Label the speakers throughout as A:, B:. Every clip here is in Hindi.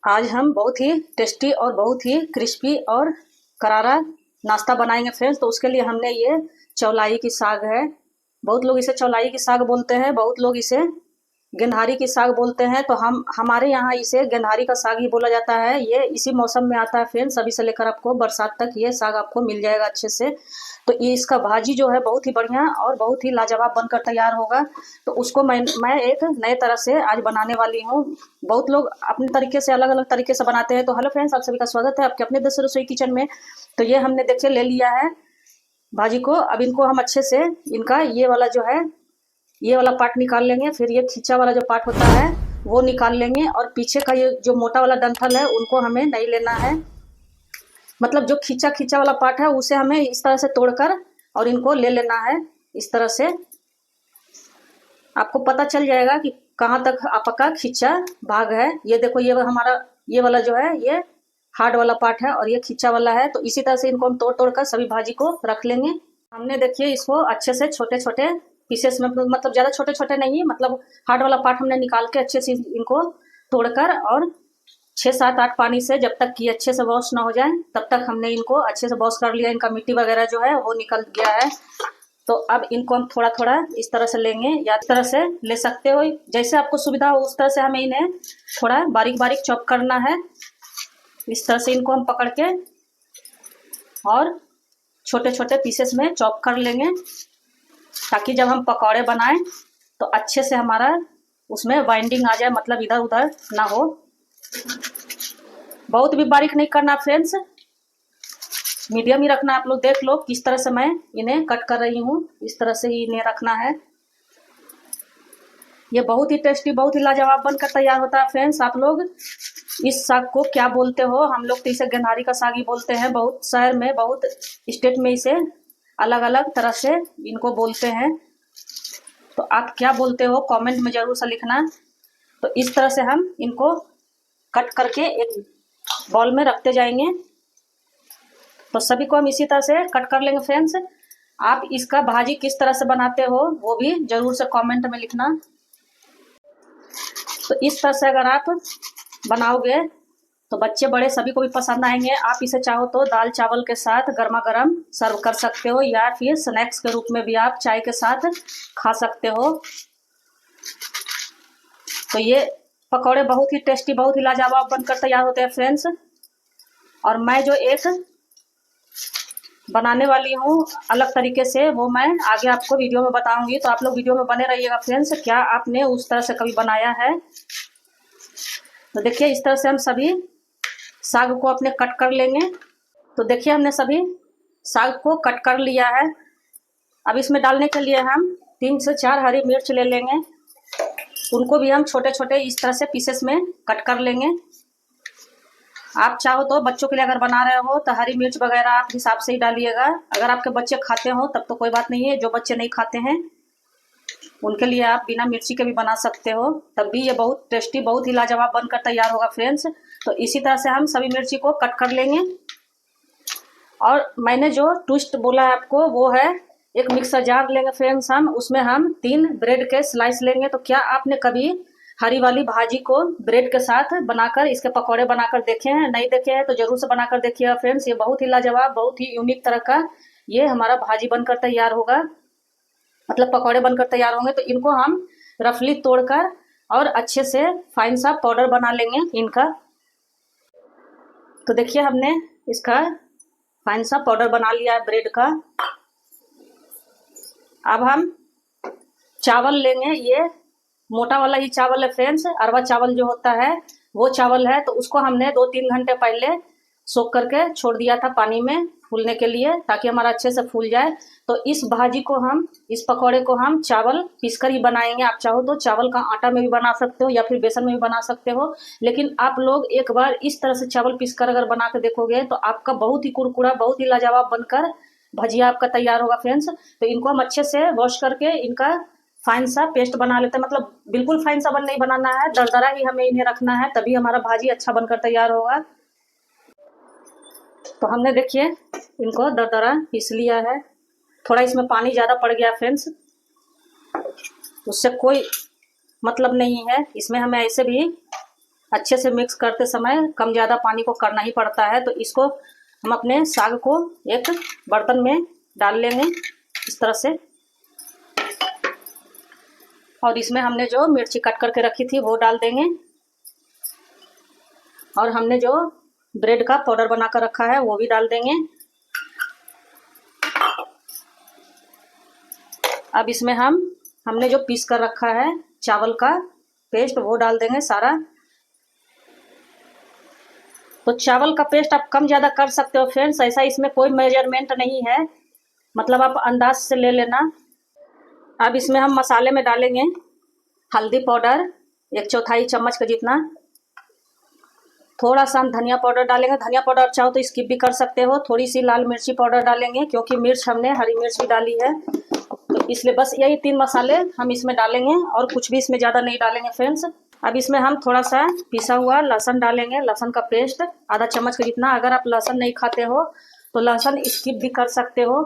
A: आज हम बहुत ही टेस्टी और बहुत ही क्रिस्पी और करारा नाश्ता बनाएंगे फ्रेंड्स। तो उसके लिए हमने ये चौलाई की साग है, बहुत लोग इसे चौलाई की साग बोलते हैं, बहुत लोग इसे गेंधारी की साग बोलते हैं। तो हमारे यहाँ इसे गेंधारी का साग ही बोला जाता है। ये इसी मौसम में आता है फ्रेंड्स, अभी से लेकर आपको बरसात तक ये साग आपको मिल जाएगा अच्छे से। तो ये इसका भाजी जो है बहुत ही बढ़िया और बहुत ही लाजवाब बनकर तैयार होगा। तो उसको मैं एक नए तरह से आज बनाने वाली हूँ। बहुत लोग अपने तरीके से अलग अलग तरीके से बनाते हैं। तो हेलो फ्रेंड्स, आप सभी का स्वागत है आपके अपने देसी रसोई किचन में। तो ये हमने देखिए ले लिया है भाजी को। अब इनको हम अच्छे से इनका ये वाला जो है ये वाला पार्ट निकाल लेंगे, फिर ये खींचा वाला जो पार्ट होता है वो निकाल लेंगे, और पीछे का ये जो मोटा वाला डंठल है उनको हमें नहीं लेना है। मतलब जो खींचा खींचा वाला पार्ट है उसे हमें इस तरह से तोड़कर और इनको ले लेना है। इस तरह से आपको पता चल जाएगा कि कहाँ तक आपका खींचा भाग है। ये देखो, ये हमारा ये वाला जो है ये हार्ड वाला पार्ट है और ये खींचा वाला है। तो इसी तरह से इनको हम तोड़ तोड़ कर सभी भाजी को रख लेंगे। हमने देखिए इसको अच्छे से छोटे छोटे पीसेस में, मतलब ज़्यादा छोटे छोटे नहीं, मतलब हार्ड वाला पार्ट हमने निकाल के अच्छे से इनको तोड़कर और 6-7-8 पानी से जब तक कि अच्छे से वॉश ना हो जाए तब तक हमने इनको अच्छे से वॉश कर लिया। इनका मिट्टी वगैरह जो है वो निकल गया है। तो अब इनको हम थोड़ा थोड़ा इस तरह से लेंगे, या इस तरह से ले सकते हो, जैसे आपको सुविधा हो उस तरह से हमें इन्हें थोड़ा बारीक बारीक चॉप करना है। इस तरह से इनको हम पकड़ के और छोटे छोटे पीसेस में चॉप कर लेंगे, ताकि जब हम पकौड़े बनाएं तो अच्छे से हमारा उसमें बाइंडिंग आ जाए, मतलब इधर उधर ना हो। बहुत भी बारीक नहीं करना फ्रेंड्स, मीडियम ही रखना। आप लोग देख लो किस तरह से मैं इन्हें कट कर रही हूँ, इस तरह से ही इन्हें रखना है। ये बहुत ही टेस्टी, बहुत ही लाजवाब बनकर तैयार होता है फ्रेंड्स। आप लोग इस साग को क्या बोलते हो? हम लोग तो इसे गेंधारी का साग ही बोलते हैं। बहुत शहर में, बहुत स्टेट में इसे अलग अलग तरह से इनको बोलते हैं। तो आप क्या बोलते हो कमेंट में जरूर से लिखना। तो इस तरह से हम इनको कट करके एक बॉल में रखते जाएंगे। तो सभी को हम इसी तरह से कट कर लेंगे फ्रेंड्स। आप इसका भाजी किस तरह से बनाते हो वो भी जरूर से कमेंट में लिखना। तो इस तरह से अगर आप बनाओगे तो बच्चे बड़े सभी को भी पसंद आएंगे। आप इसे चाहो तो दाल चावल के साथ गर्मा गर्म सर्व कर सकते हो, या फिर स्नैक्स के रूप में भी आप चाय के साथ खा सकते हो। तो ये पकौड़े बहुत ही टेस्टी, बहुत ही लाजवाब बनकर तैयार होते हैं फ्रेंड्स। और मैं जो एक बनाने वाली हूँ अलग तरीके से, वो मैं आगे आपको वीडियो में बताऊंगी। तो आप लोग वीडियो में बने रहिएगा फ्रेंड्स। क्या आपने उस तरह से कभी बनाया है? तो देखिए इस तरह से हम सभी साग को अपने कट कर लेंगे। तो देखिए हमने सभी साग को कट कर लिया है। अब इसमें डालने के लिए हम 3 से 4 हरी मिर्च ले लेंगे। उनको भी हम छोटे छोटे इस तरह से पीसेस में कट कर लेंगे। आप चाहो तो बच्चों के लिए अगर बना रहे हो तो हरी मिर्च वगैरह आप हिसाब से ही डालिएगा। अगर आपके बच्चे खाते हो तब तो कोई बात नहीं है, जो बच्चे नहीं खाते हैं उनके लिए आप बिना मिर्ची के भी बना सकते हो, तब भी ये बहुत टेस्टी, बहुत ही लाजवाब बनकर तैयार होगा फ्रेंड्स। तो इसी तरह से हम सभी मिर्ची को कट कर लेंगे। और मैंने जो ट्विस्ट बोला है आपको वो है, एक मिक्सर जार लेंगे फ्रेंड्स हम, उसमें हम 3 ब्रेड के स्लाइस लेंगे। तो क्या आपने कभी हरी वाली भाजी को ब्रेड के साथ बनाकर इसके पकौड़े बनाकर देखे हैं? नहीं देखे हैं तो जरूर से बनाकर देखिएगा फ्रेंड्स। ये बहुत ही लाजवाब, बहुत ही यूनिक तरह का ये हमारा भाजी बनकर तैयार होगा, मतलब पकौड़े बनकर तैयार होंगे। तो इनको हम रफली तोड़कर और अच्छे से फाइन सा पाउडर बना लेंगे इनका। तो देखिए हमने इसका फाइन सा पाउडर बना लिया है ब्रेड का। अब हम चावल लेंगे, ये मोटा वाला ही चावल है फ्रेंड्स, अरवा चावल जो होता है वो चावल है। तो उसको हमने 2-3 घंटे पहले सोख करके छोड़ दिया था पानी में फूलने के लिए, ताकि हमारा अच्छे से फूल जाए। तो इस भाजी को हम, इस पकौड़े को हम चावल पीसकर ही बनाएंगे। आप चाहो तो चावल का आटा में भी बना सकते हो या फिर बेसन में भी बना सकते हो, लेकिन आप लोग एक बार इस तरह से चावल पीसकर अगर बना के देखोगे तो आपका बहुत ही कुरकुरा, बहुत ही लाजवाब बनकर भजिया आपका तैयार होगा फ्रेंड्स। तो इनको हम अच्छे से वॉश करके इनका फाइन सा पेस्ट बना लेते हैं। मतलब बिल्कुल फाइन सा नहीं बनाना है, दरदरा ही हमें इन्हें रखना है, तभी हमारा भाजी अच्छा बनकर तैयार होगा। तो हमने देखिए इनको दरदरा पीस लिया है। थोड़ा इसमें पानी ज़्यादा पड़ गया फ्रेंड्स, उससे कोई मतलब नहीं है, इसमें हमें ऐसे भी अच्छे से मिक्स करते समय कम ज़्यादा पानी को करना ही पड़ता है। तो इसको हम अपने साग को एक बर्तन में डाल लेंगे इस तरह से, और इसमें हमने जो मिर्ची कट करके रखी थी वो डाल देंगे, और हमने जो ब्रेड का पाउडर बना कर रखा है वो भी डाल देंगे। अब इसमें हमने जो पीस कर रखा है चावल का पेस्ट वो डाल देंगे सारा। तो चावल का पेस्ट आप कम ज़्यादा कर सकते हो फ्रेंड्स, ऐसा इसमें कोई मेजरमेंट नहीं है, मतलब आप अंदाज से ले लेना। अब इसमें हम मसाले में डालेंगे हल्दी पाउडर 1/4 चम्मच का जितना, थोड़ा सा हम धनिया पाउडर डालेंगे, धनिया पाउडर चाहो तो स्किप भी कर सकते हो। थोड़ी सी लाल मिर्ची पाउडर डालेंगे क्योंकि मिर्च हमने हरी मिर्च भी डाली है, तो इसलिए बस यही 3 मसाले हम इसमें डालेंगे और कुछ भी इसमें ज़्यादा नहीं डालेंगे फ्रेंड्स। अब इसमें हम थोड़ा सा पिसा हुआ लहसुन डालेंगे, लहसुन का पेस्ट आधा चम्मच का जितना। अगर आप लहसुन नहीं खाते हो तो लहसुन स्किप भी कर सकते हो।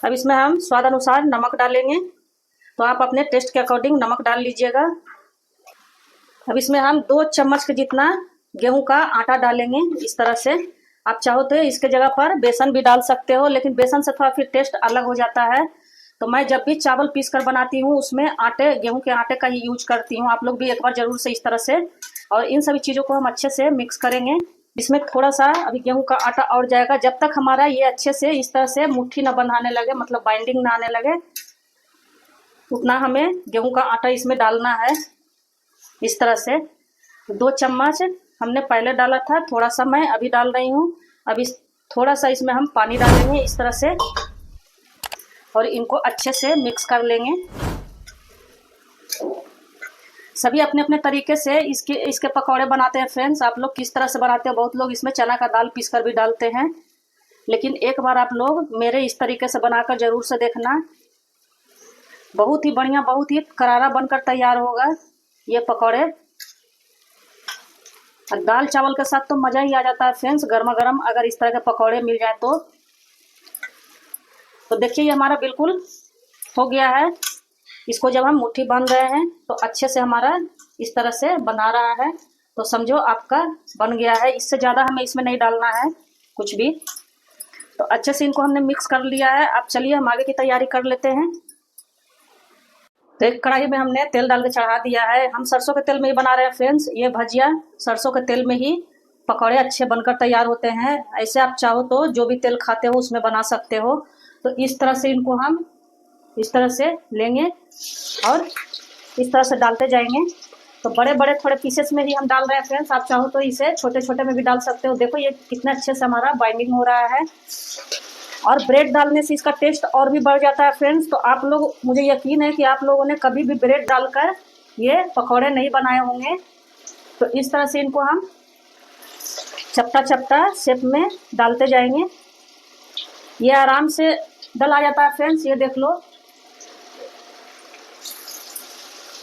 A: अब इसमें हम स्वाद अनुसार नमक डालेंगे, तो आप अपने टेस्ट के अकॉर्डिंग नमक डाल लीजिएगा। अब इसमें हम 2 चम्मच के जितना गेहूं का आटा डालेंगे इस तरह से। आप चाहो तो इसके जगह पर बेसन भी डाल सकते हो, लेकिन बेसन से थोड़ा फिर टेस्ट अलग हो जाता है। तो मैं जब भी चावल पीस कर बनाती हूँ उसमें गेहूं के आटे का ही यूज करती हूँ। आप लोग भी एक बार जरूर से इस तरह से, और इन सभी चीज़ों को हम अच्छे से मिक्स करेंगे। इसमें थोड़ा सा अभी गेहूं का आटा और जाएगा, जब तक हमारा ये अच्छे से इस तरह से मुट्ठी ना बनाने लगे, मतलब बाइंडिंग ना आने लगे, उतना हमें गेहूं का आटा इसमें डालना है इस तरह से। 2 चम्मच हमने पहले डाला था, थोड़ा सा मैं अभी डाल रही हूँ। अब थोड़ा सा इसमें हम पानी डालेंगे इस तरह से, और इनको अच्छे से मिक्स कर लेंगे। सभी अपने अपने तरीके से इसके पकौड़े बनाते हैं फ्रेंड्स। आप लोग किस तरह से बनाते हैं? बहुत लोग इसमें चना का दाल पीस कर भी डालते हैं, लेकिन एक बार आप लोग मेरे इस तरीके से बनाकर जरूर से देखना। बहुत ही बढ़िया, बहुत ही करारा बनकर तैयार होगा ये पकौड़े। दाल चावल के साथ तो मज़ा ही आ जाता है फ्रेंड्स, गर्मा गर्म अगर इस तरह के पकौड़े मिल जाए तो। देखिए ये हमारा बिल्कुल हो गया है। इसको जब हम मुट्ठी बांध रहे हैं तो अच्छे से हमारा इस तरह से बना रहा है, तो समझो आपका बन गया है। इससे ज़्यादा हमें इसमें नहीं डालना है कुछ भी। तो अच्छे से इनको हमने मिक्स कर लिया है। अब चलिए हम आगे की तैयारी कर लेते हैं। तो एक कढ़ाई में हमने तेल डाल के चढ़ा दिया है। हम सरसों के तेल में ही बना रहे हैं फ्रेंड्स। ये भजिया सरसों के तेल में ही पकौड़े अच्छे बनकर तैयार होते हैं। ऐसे आप चाहो तो जो भी तेल खाते हो उसमें बना सकते हो। तो इस तरह से इनको हम इस तरह से लेंगे और इस तरह से डालते जाएंगे। तो बड़े बड़े थोड़े पीसेस में ही हम डाल रहे हैं फ्रेंड्स। आप चाहो तो इसे छोटे छोटे में भी डाल सकते हो। देखो ये कितना अच्छे से हमारा बाइंडिंग हो रहा है, और ब्रेड डालने से इसका टेस्ट और भी बढ़ जाता है फ्रेंड्स। तो आप लोग, मुझे यकीन है कि आप लोगों ने कभी भी ब्रेड डालकर ये पकौड़े नहीं बनाए होंगे। तो इस तरह से इनको हम चपटा चपटा शेप में डालते जाएंगे। ये आराम से डल आ जाता है फ्रेंड्स, ये देख लो।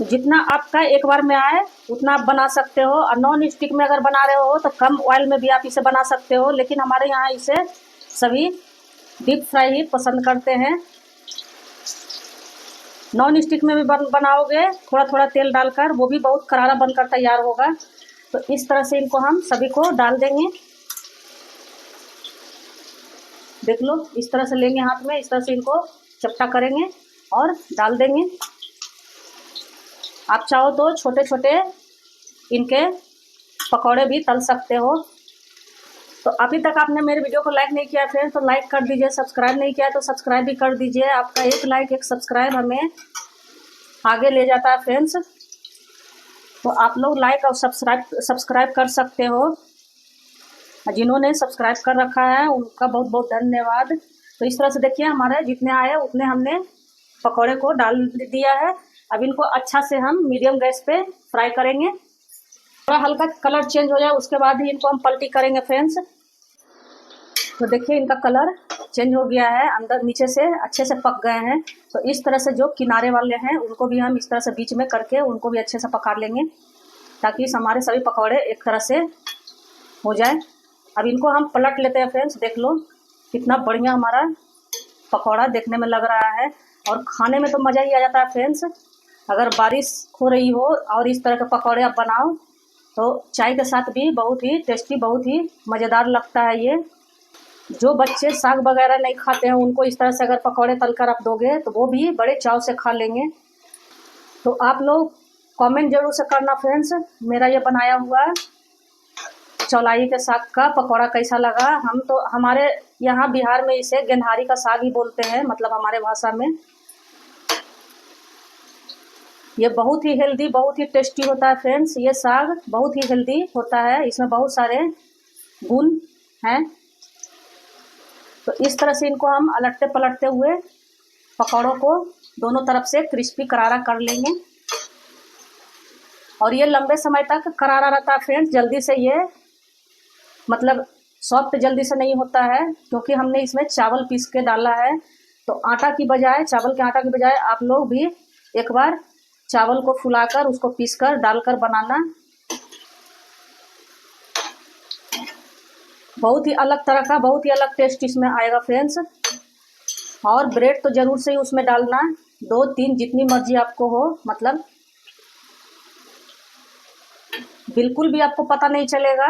A: जितना आपका एक बार में आए उतना आप बना सकते हो। और नॉन स्टिक में अगर बना रहे हो तो कम ऑयल में भी आप इसे बना सकते हो, लेकिन हमारे यहाँ इसे सभी डीप फ्राई ही पसंद करते हैं। नॉन स्टिक में भी बनाओगे थोड़ा थोड़ा तेल डालकर, वो भी बहुत करारा बनकर तैयार होगा। तो इस तरह से इनको हम सभी को डाल देंगे। देख लो इस तरह से लेंगे हाथ में, इस तरह से इनको चपटा करेंगे और डाल देंगे। आप चाहो तो छोटे छोटे इनके पकौड़े भी तल सकते हो। तो अभी तक आपने मेरे वीडियो को लाइक नहीं किया फ्रेंड्स तो लाइक कर दीजिए, सब्सक्राइब नहीं किया तो सब्सक्राइब भी कर दीजिए। आपका एक लाइक एक सब्सक्राइब हमें आगे ले जाता है फ्रेंड्स। तो आप लोग लाइक और सब्सक्राइब कर सकते हो। जिन्होंने सब्सक्राइब कर रखा है उनका बहुत बहुत धन्यवाद। तो इस तरह से देखिए हमारे जितने आए उतने हमने पकौड़े को डाल दिया है। अब इनको अच्छा से हम मीडियम गैस पे फ्राई करेंगे। थोड़ा हल्का कलर चेंज हो जाए उसके बाद ही इनको हम पलटी करेंगे फ्रेंड्स। तो देखिए इनका कलर चेंज हो गया है, अंदर नीचे से अच्छे से पक गए हैं। तो इस तरह से जो किनारे वाले हैं उनको भी हम इस तरह से बीच में करके उनको भी अच्छे से पका लेंगे, ताकि हमारे सभी पकौड़े एक तरह से हो जाए। अब इनको हम पलट लेते हैं फ्रेंड्स। देख लो कितना बढ़िया हमारा पकौड़ा देखने में लग रहा है, और खाने में तो मज़ा ही आ जाता है फ्रेंड्स। अगर बारिश हो रही हो और इस तरह के पकौड़े आप बनाओ तो चाय के साथ भी बहुत ही टेस्टी, बहुत ही मज़ेदार लगता है ये। जो बच्चे साग वगैरह नहीं खाते हैं उनको इस तरह से अगर पकौड़े तलकर आप दोगे तो वो भी बड़े चाव से खा लेंगे। तो आप लोग कमेंट जरूर से करना फ्रेंड्स, मेरा ये बनाया हुआ चौलाई के साग का पकौड़ा कैसा लगा। हम तो हमारे यहाँ बिहार में इसे गेनहारी का साग ही बोलते हैं, मतलब हमारे भाषा में। ये बहुत ही हेल्दी, बहुत ही टेस्टी होता है फ्रेंड्स। ये साग बहुत ही हेल्दी होता है, इसमें बहुत सारे गुण हैं। तो इस तरह से इनको हम अलटते पलटते हुए पकौड़ों को दोनों तरफ से क्रिस्पी करारा कर लेंगे। और ये लंबे समय तक करारा रहता है फ्रेंड्स, जल्दी से ये मतलब सॉफ्ट जल्दी से नहीं होता है, क्योंकि हमने इसमें चावल पीस के डाला है। तो आटा की बजाय, चावल के आटा की बजाय आप लोग भी एक बार चावल को फुलाकर उसको पीसकर डालकर बनाना। बहुत ही अलग तरह का, बहुत ही अलग टेस्ट इसमें आएगा फ्रेंड्स। और ब्रेड तो ज़रूर से ही उसमें डालना, 2-3 जितनी मर्जी आपको हो, मतलब बिल्कुल भी आपको पता नहीं चलेगा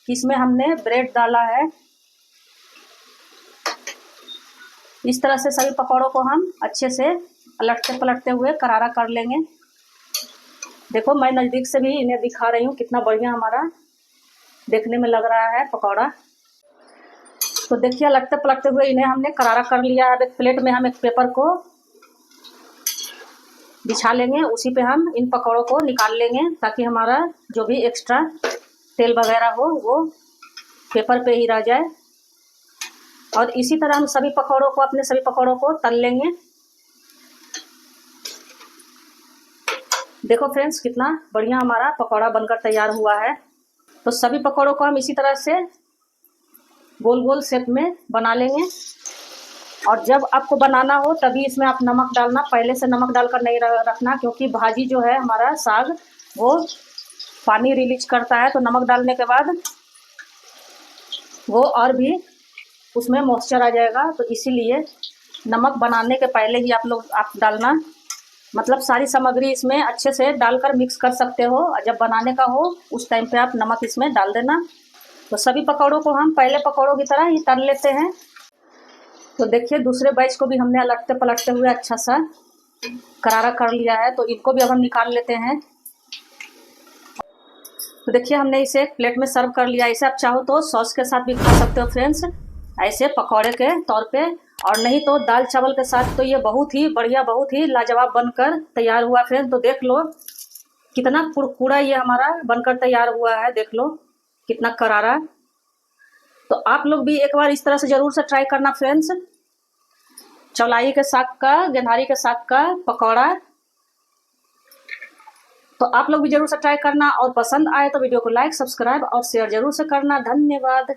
A: कि इसमें हमने ब्रेड डाला है। इस तरह से सभी पकौड़ों को हम अच्छे से पलटते पलटते हुए करारा कर लेंगे। देखो मैं नज़दीक से भी इन्हें दिखा रही हूँ, कितना बढ़िया हमारा देखने में लग रहा है पकौड़ा। तो देखिए लगते पलटते हुए इन्हें हमने करारा कर लिया है। एक प्लेट में हम एक पेपर को बिछा लेंगे, उसी पे हम इन पकौड़ों को निकाल लेंगे, ताकि हमारा जो भी एक्स्ट्रा तेल वगैरह हो वो पेपर पे ही रह जाए। और इसी तरह हम सभी पकौड़ों को, अपने सभी पकौड़ों को तल लेंगे। देखो फ्रेंड्स कितना बढ़िया हमारा पकौड़ा बनकर तैयार हुआ है। तो सभी पकौड़ों को हम इसी तरह से गोल गोल शेप में बना लेंगे। और जब आपको बनाना हो तभी इसमें आप नमक डालना, पहले से नमक डालकर नहीं रखना, क्योंकि भाजी जो है हमारा साग वो पानी रिलीज करता है। तो नमक डालने के बाद वो और भी उसमें मॉइस्चर आ जाएगा। तो इसीलिए नमक बनाने के पहले ही आप डालना, मतलब सारी सामग्री इसमें अच्छे से डालकर मिक्स कर सकते हो। जब बनाने का हो उस टाइम पे आप नमक इसमें डाल देना। तो सभी पकौड़ों को हम पहले पकौड़ों की तरह ही तल लेते हैं। तो देखिए दूसरे बैच को भी हमने अलटते पलटते हुए अच्छा सा करारा कर लिया है। तो इनको भी अब हम निकाल लेते हैं। तो देखिए हमने इसे एक प्लेट में सर्व कर लिया। इसे आप चाहो तो सॉस के साथ भी खा सकते हो फ्रेंड्स, ऐसे पकौड़े के तौर पे, और नहीं तो दाल चावल के साथ। तो ये बहुत ही बढ़िया, बहुत ही लाजवाब बनकर तैयार हुआ फ्रेंड्स। तो देख लो कितना कुरकुरा ये हमारा बनकर तैयार हुआ है, देख लो कितना करारा। तो आप लोग भी एक बार इस तरह से ज़रूर से ट्राई करना फ्रेंड्स, चौलाई के साग का, गेनहारी के साग का पकौड़ा। तो आप लोग भी जरूर से ट्राई करना, और पसंद आए तो वीडियो को लाइक, सब्सक्राइब और शेयर जरूर से करना। धन्यवाद।